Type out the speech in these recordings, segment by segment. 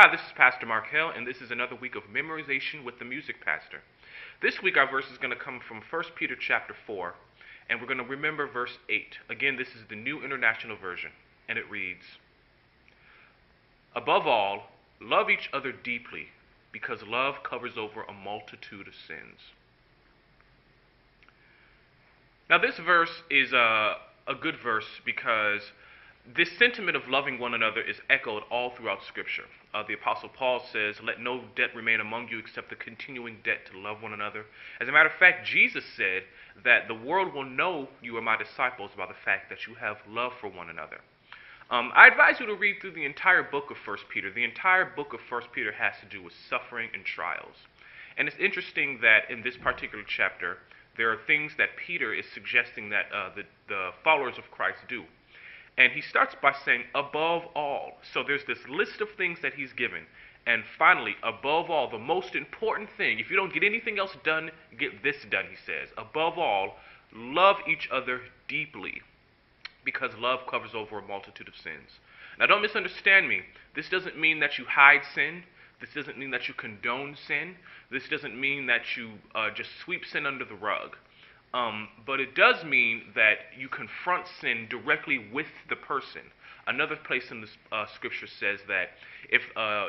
Hi, this is Pastor Mark Hill, and this is another week of memorization with the Music Pastor. This week our verse is going to come from 1 Peter chapter 4, and we're going to remember verse 8. Again, this is the New International Version, and it reads, "Above all, love each other deeply, because love covers over a multitude of sins." Now this verse is a good verse because this sentiment of loving one another is echoed all throughout Scripture. The Apostle Paul says, "Let no debt remain among you except the continuing debt to love one another." As a matter of fact, Jesus said that the world will know you are my disciples by the fact that you have love for one another. I advise you to read through the entire book of 1 Peter. The entire book of 1 Peter has to do with suffering and trials. And it's interesting that in this particular chapter, there are things that Peter is suggesting that the followers of Christ do. And he starts by saying, above all. So there's this list of things that he's given. And finally, above all, the most important thing, if you don't get anything else done, get this done, he says. Above all, love each other deeply, because love covers over a multitude of sins. Now don't misunderstand me. This doesn't mean that you hide sin. This doesn't mean that you condone sin. This doesn't mean that you just sweep sin under the rug. But it does mean that you confront sin directly with the person. Another place in the Scripture says that if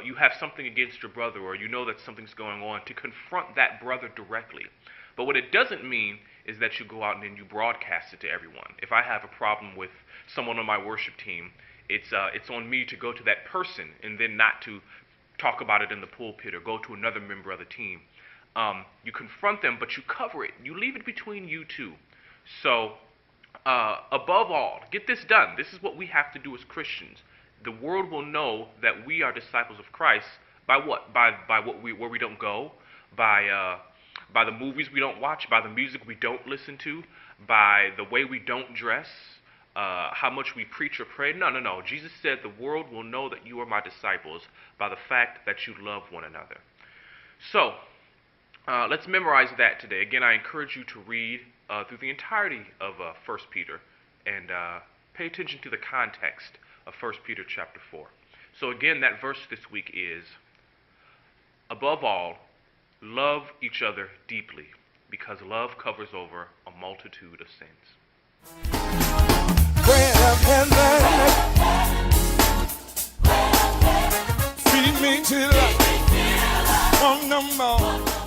you have something against your brother, or you know that something's going on, to confront that brother directly. But what it doesn't mean is that you go out and then you broadcast it to everyone. If I have a problem with someone on my worship team, it's on me to go to that person and then not to talk about it in the pulpit or go to another member of the team. You confront them, but you cover it. You leave it between you two. So, above all, get this done. This is what we have to do as Christians. The world will know that we are disciples of Christ by what? By where we don't go, by the movies we don't watch, by the music we don't listen to, by the way we don't dress, how much we preach or pray. No. Jesus said the world will know that you are my disciples by the fact that you love one another. So, let's memorize that today. Again, I encourage you to read through the entirety of 1 Peter and pay attention to the context of 1 Peter chapter 4. So again, that verse this week is, above all, love each other deeply, because love covers over a multitude of sins. Bread of heaven, feed me till I want no more.